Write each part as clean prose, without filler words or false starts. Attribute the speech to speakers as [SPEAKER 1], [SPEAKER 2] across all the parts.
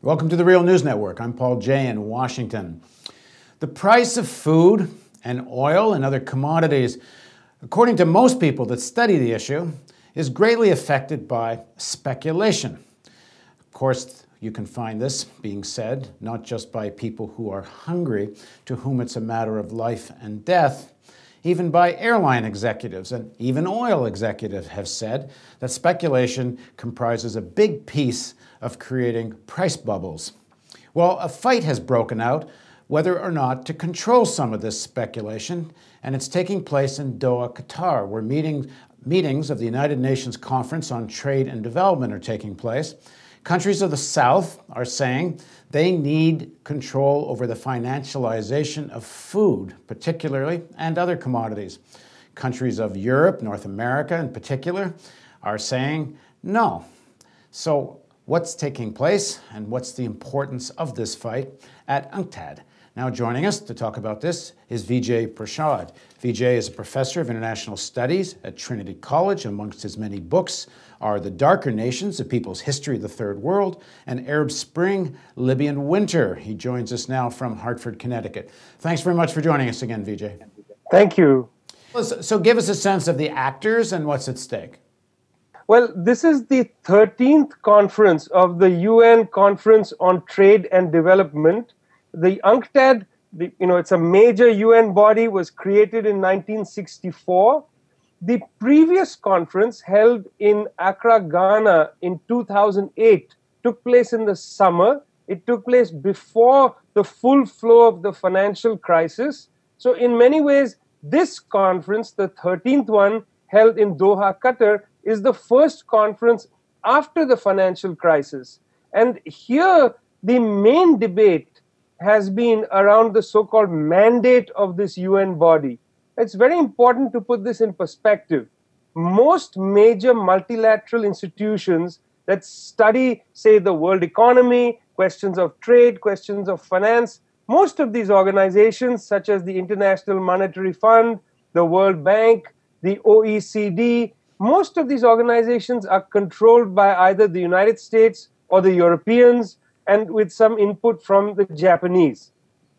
[SPEAKER 1] Welcome to the Real News Network. I'm Paul Jay in Washington. The price of food and oil and other commodities, according to most people that study the issue, is greatly affected by speculation. Of course, you can find this being said not just by people who are hungry, to whom it's a matter of life and death. Even by airline executives and even oil executives have said that speculation comprises a big piece of creating price bubbles. Well, a fight has broken out whether or not to control some of this speculation, and it's taking place in Doha, Qatar, where meetings of the United Nations Conference on Trade and Development are taking place. Countries of the South are saying they need control over the financialization of food, particularly, and other commodities. Countries of Europe, North America in particular, are saying no. So what's taking place and what's the importance of this fight at UNCTAD? Now joining us to talk about this is Vijay Prashad. Vijay is a professor of international studies at Trinity College. Amongst his many books are The Darker Nations, A People's History of the Third World, and Arab Spring, Libyan Winter. He joins us now from Hartford, Connecticut. Thanks very much for joining us again, Vijay.
[SPEAKER 2] Thank you.
[SPEAKER 1] So give us a sense of the actors and what's at stake.
[SPEAKER 2] Well, this is the 13th conference of the UN Conference on Trade and Development. The UNCTAD, it's a major UN body, was created in 1964. The previous conference, held in Accra, Ghana in 2008, took place in the summer. It took place before the full flow of the financial crisis. So in many ways, this conference, the 13th one, held in Doha, Qatar, is the first conference after the financial crisis. And here, the main debate has been around the so-called mandate of this UN body. It's very important to put this in perspective. Most major multilateral institutions that study, say, the world economy, questions of trade, questions of finance, most of these organizations, such as the International Monetary Fund, the World Bank, the OECD, most of these organizations are controlled by either the United States or the Europeans, and with some input from the Japanese.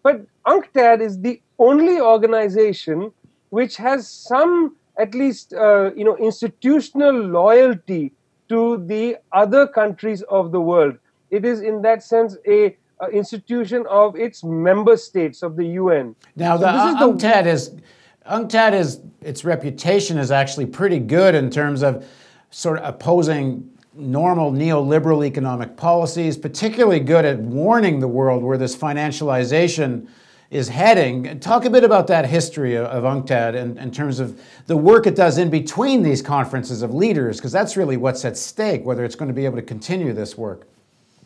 [SPEAKER 2] But UNCTAD is the only organization which has some, at least, institutional loyalty to the other countries of the world. It is, in that sense, a institution of its member states of the UN.
[SPEAKER 1] Now, UNCTAD is its reputation is actually pretty good in terms of sort of opposing normal neoliberal economic policies, particularly good at warning the world where this financialization is heading. Talk a bit about that history of UNCTAD in terms of the work it does in between these conferences of leaders, because that's really what's at stake, whether it's going to be able to continue this work.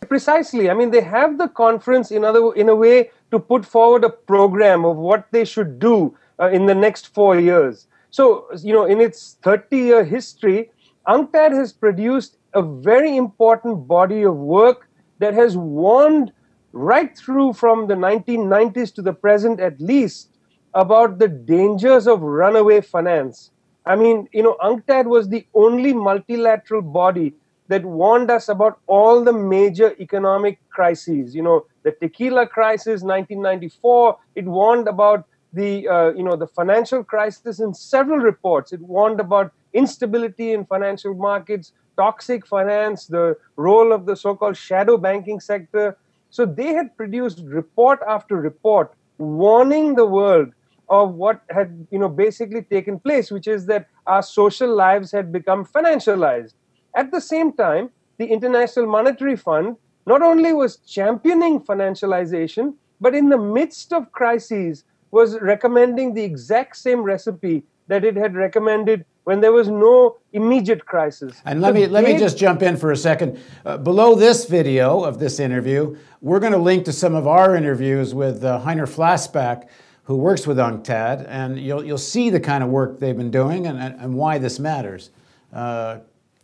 [SPEAKER 2] Precisely. I mean, they have the conference in a way to put forward a program of what they should do in the next 4 years. So, in its 30-year history, UNCTAD has produced a very important body of work that has warned right through from the 1990s to the present at least about the dangers of runaway finance. I mean, UNCTAD was the only multilateral body that warned us about all the major economic crises. The tequila crisis, 1994, it warned about the financial crisis in several reports. It warned about instability in financial markets, toxic finance, the role of the so-called shadow banking sector. So they had produced report after report warning the world of what had basically taken place, which is that our social lives had become financialized. At the same time, the International Monetary Fund not only was championing financialization, but in the midst of crises was recommending the exact same recipe that it had recommended when there was no immediate crisis.
[SPEAKER 1] And let me just jump in for a second. Below this video of this interview, we're going to link to some of our interviews with Heiner Flassbach, who works with UNCTAD, and you'll see the kind of work they've been doing and why this matters.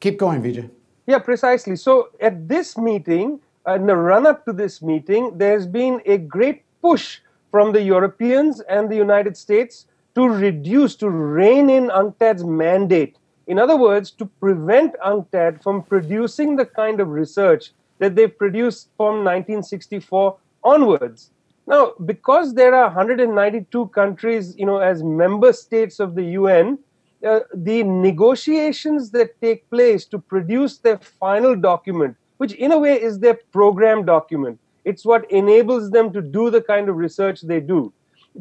[SPEAKER 1] Keep going, Vijay.
[SPEAKER 2] Yeah, precisely. So at this meeting, in the run-up to this meeting, there's been a great push from the Europeans and the United States to rein in UNCTAD's mandate. In other words, to prevent UNCTAD from producing the kind of research that they've produced from 1964 onwards. Now, because there are 192 countries, as member states of the UN, the negotiations that take place to produce their final document, which in a way is their program document, it's what enables them to do the kind of research they do.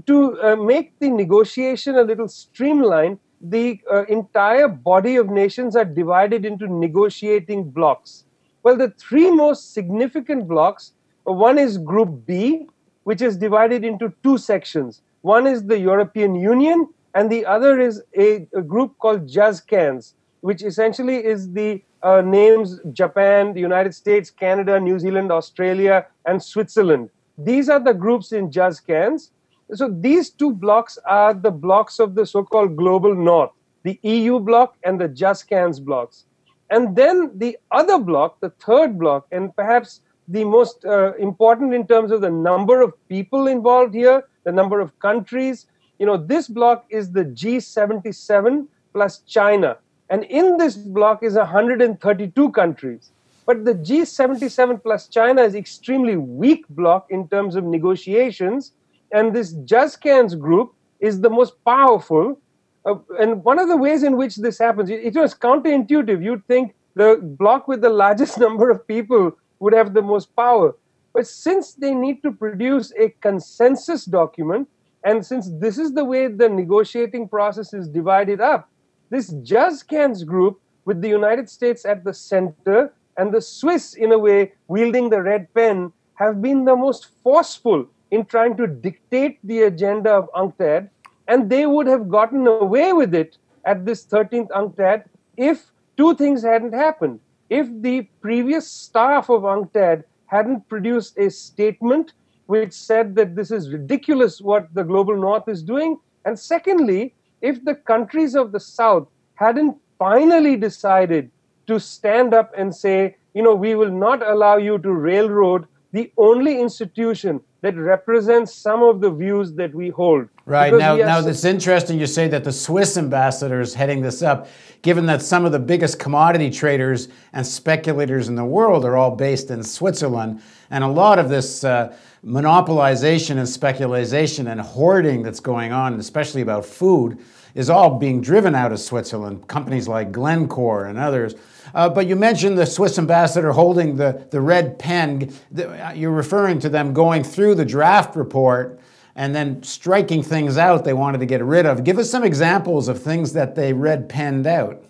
[SPEAKER 2] To make the negotiation a little streamlined, the entire body of nations are divided into negotiating blocks. Well, the three most significant blocks, one is Group B, which is divided into two sections. One is the European Union, and the other is a group called JUZCANS, which essentially is the names Japan, the United States, Canada, New Zealand, Australia, and Switzerland. These are the groups in JUZCANS. So these two blocks are the blocks of the so-called Global North, the EU bloc and the JUZCANS blocks. And then the other block, the third block, and perhaps the most important in terms of the number of people involved here, the number of countries, this block is the G77 plus China. And in this block is 132 countries. But the G77 plus China is extremely weak block in terms of negotiations. And this JUZCANS group is the most powerful. And one of the ways in which this happens, it was counterintuitive. You'd think the bloc with the largest number of people would have the most power. But since they need to produce a consensus document, and since this is the way the negotiating process is divided up, this JUZCANS group with the United States at the center and the Swiss, in a way, wielding the red pen, have been the most forceful in trying to dictate the agenda of UNCTAD, and they would have gotten away with it at this 13th UNCTAD if two things hadn't happened. If the previous staff of UNCTAD hadn't produced a statement which said that this is ridiculous what the Global North is doing, and secondly, if the countries of the South hadn't finally decided to stand up and say, we will not allow you to railroad the only institution that represents some of the views that we hold.
[SPEAKER 1] Right. Now it's interesting you say that the Swiss ambassador is heading this up, given that some of the biggest commodity traders and speculators in the world are all based in Switzerland. And a lot of this monopolization and speculation and hoarding that's going on, especially about food, is all being driven out of Switzerland. Companies like Glencore and others. But you mentioned the Swiss ambassador holding the red pen. You're referring to them going through the draft report and then striking things out they wanted to get rid of. Give us some examples of things that they red penned out.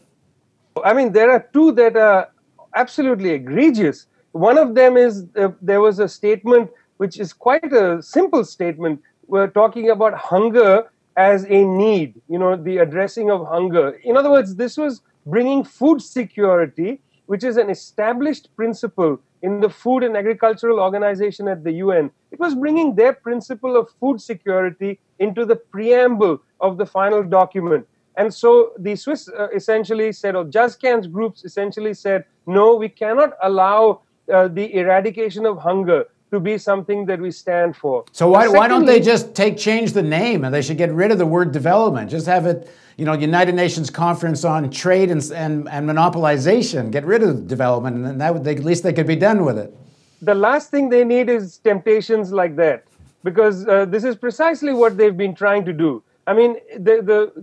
[SPEAKER 2] I mean, there are two that are absolutely egregious. One of them is there was a statement which is quite a simple statement. We're talking about hunger as a need, the addressing of hunger. In other words, this was bringing food security, which is an established principle in the Food and Agricultural Organization at the UN. It was bringing their principle of food security into the preamble of the final document. And so the Swiss essentially said, or JUZCANS groups essentially said, no, we cannot allow the eradication of hunger to be something that we stand for.
[SPEAKER 1] So why don't they just change the name, and they should get rid of the word development? Just have it, United Nations Conference on Trade and Monopolization. Get rid of development, and then that would, at least they could be done with it.
[SPEAKER 2] The last thing they need is temptations like that, because this is precisely what they've been trying to do. I mean,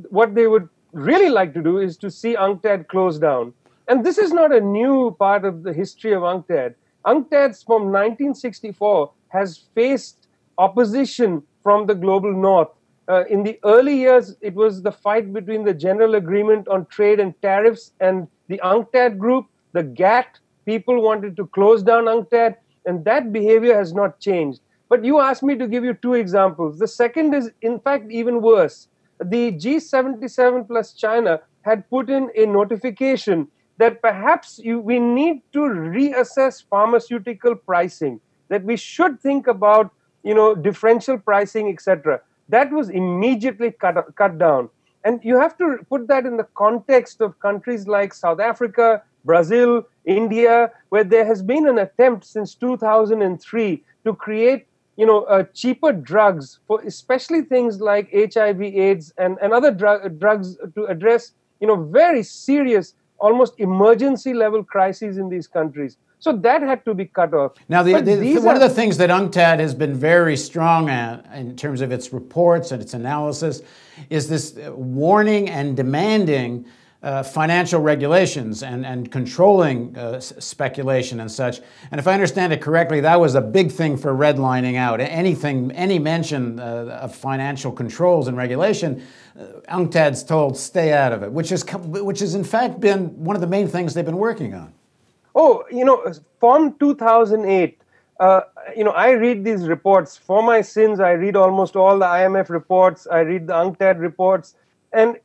[SPEAKER 2] what they would really like to do is to see UNCTAD close down. And this is not a new part of the history of UNCTAD. UNCTAD from 1964 has faced opposition from the Global North. In the early years, it was the fight between the General Agreement on Trade and Tariffs and the UNCTAD group. The GATT people wanted to close down UNCTAD, and that behavior has not changed. But you asked me to give you two examples. The second is, in fact, even worse. The G77 plus China had put in a notification that perhaps we need to reassess pharmaceutical pricing, that we should think about, differential pricing, etc. That was immediately cut down. And you have to put that in the context of countries like South Africa, Brazil, India, where there has been an attempt since 2003 to create, cheaper drugs for especially things like HIV, AIDS, and other drugs to address, very serious, almost emergency level crises in these countries. So that had to be cut off.
[SPEAKER 1] Now, one of the things that UNCTAD has been very strong at in terms of its reports and its analysis is this warning and demanding financial regulations and controlling speculation and such. And if I understand it correctly, that was a big thing for redlining out. Any mention of financial controls and regulation, UNCTAD's told stay out of it, which has in fact been one of the main things they've been working on.
[SPEAKER 2] Oh, from 2008, I read these reports. For my sins, I read almost all the IMF reports. I read the UNCTAD reports. And,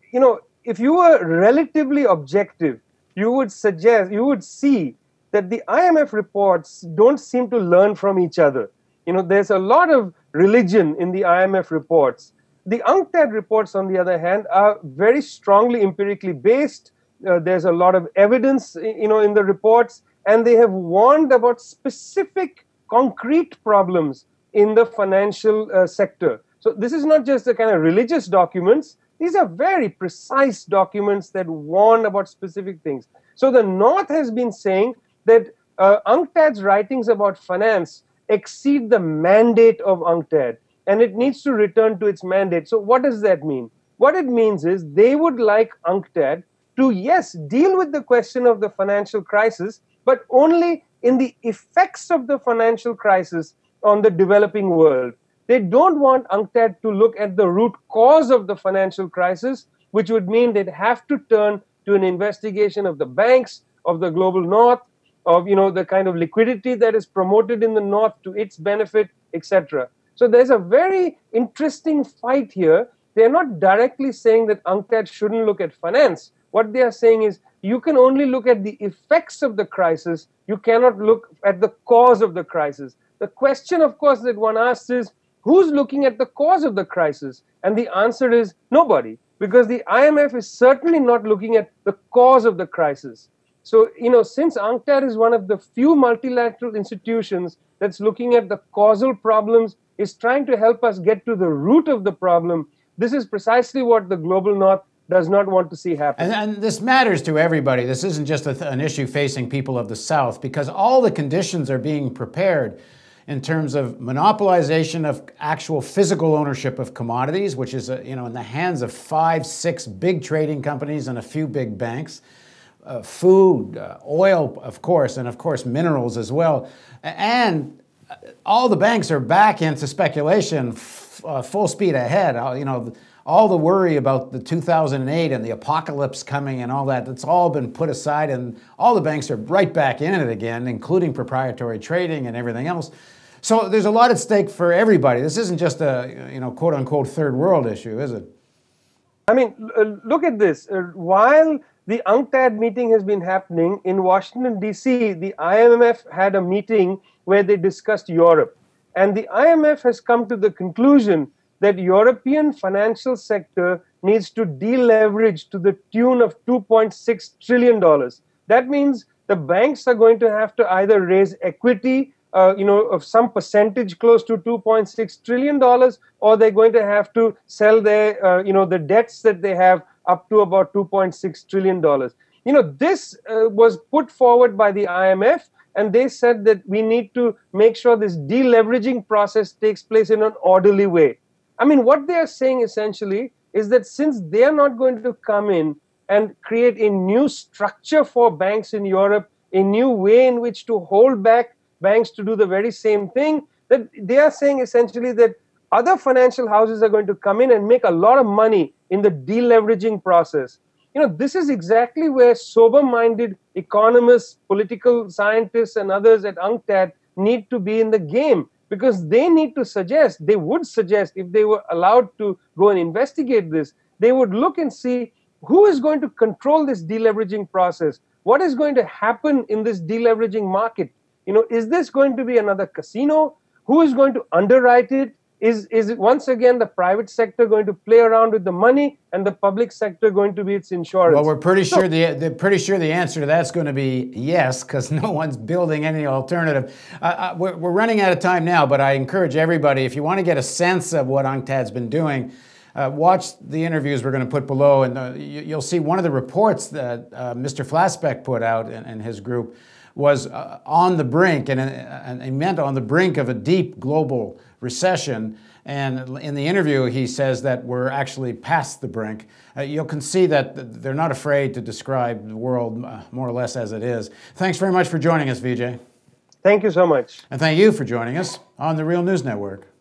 [SPEAKER 2] if you were relatively objective, you would see that the IMF reports don't seem to learn from each other. There's a lot of religion in the IMF reports. The UNCTAD reports, on the other hand, are very strongly empirically based. There's a lot of evidence, in the reports, and they have warned about specific concrete problems in the financial sector. So this is not just the kind of religious documents. These are very precise documents that warn about specific things. So the North has been saying that UNCTAD's writings about finance exceed the mandate of UNCTAD, and it needs to return to its mandate. So what does that mean? What it means is they would like UNCTAD to, yes, deal with the question of the financial crisis, but only in the effects of the financial crisis on the developing world. They don't want UNCTAD to look at the root cause of the financial crisis, which would mean they'd have to turn to an investigation of the banks, of the global North, of the kind of liquidity that is promoted in the North to its benefit, etc. So there's a very interesting fight here. They're not directly saying that UNCTAD shouldn't look at finance. What they are saying is you can only look at the effects of the crisis. You cannot look at the cause of the crisis. The question, of course, that one asks is, who's looking at the cause of the crisis? And the answer is nobody, because the IMF is certainly not looking at the cause of the crisis. So, since UNCTAD is one of the few multilateral institutions that's looking at the causal problems, is trying to help us get to the root of the problem, this is precisely what the global North does not want to see happen.
[SPEAKER 1] And this matters to everybody. This isn't just an issue facing people of the South, because all the conditions are being prepared in terms of monopolization of actual physical ownership of commodities, which is in the hands of 5, 6 big trading companies and a few big banks. Food, oil, of course, and of course minerals as well. And all the banks are back into speculation, full speed ahead. All the worry about the 2008 and the apocalypse coming and all that, that's all been put aside, and all the banks are right back in it again, including proprietary trading and everything else. So there's a lot at stake for everybody. This isn't just a, quote unquote, third world issue, is it?
[SPEAKER 2] I mean, look at this. While the UNCTAD meeting has been happening in Washington, D.C., the IMF had a meeting where they discussed Europe. And the IMF has come to the conclusion that European financial sector needs to deleverage to the tune of $2.6 trillion. That means the banks are going to have to either raise equity, of some percentage close to $2.6 trillion, or they're going to have to sell their, the debts that they have up to about $2.6 trillion. This was put forward by the IMF, and they said that we need to make sure this deleveraging process takes place in an orderly way. I mean, what they are saying essentially is that since they are not going to come in and create a new structure for banks in Europe, a new way in which to hold back banks to do the very same thing, that they are saying essentially that other financial houses are going to come in and make a lot of money in the deleveraging process. This is exactly where sober-minded economists, political scientists, and others at UNCTAD need to be in the game, because they would suggest, if they were allowed to go and investigate this, they would look and see who is going to control this deleveraging process. What is going to happen in this deleveraging market? Is this going to be another casino? Who is going to underwrite it? Is it once again the private sector going to play around with the money and the public sector going to be its insurance?
[SPEAKER 1] Well, we're pretty sure the answer to that's going to be yes, because no one's building any alternative. We're running out of time now, but I encourage everybody, if you want to get a sense of what UNCTAD's been doing, watch the interviews we're going to put below, and you'll see one of the reports that Mr. Flasbeck put out and his group was on the brink, and he meant on the brink of a deep global recession. And in the interview, he says that we're actually past the brink. You can see that they're not afraid to describe the world more or less as it is. Thanks very much for joining us, Vijay.
[SPEAKER 2] Thank you so much.
[SPEAKER 1] And thank you for joining us on the Real News Network.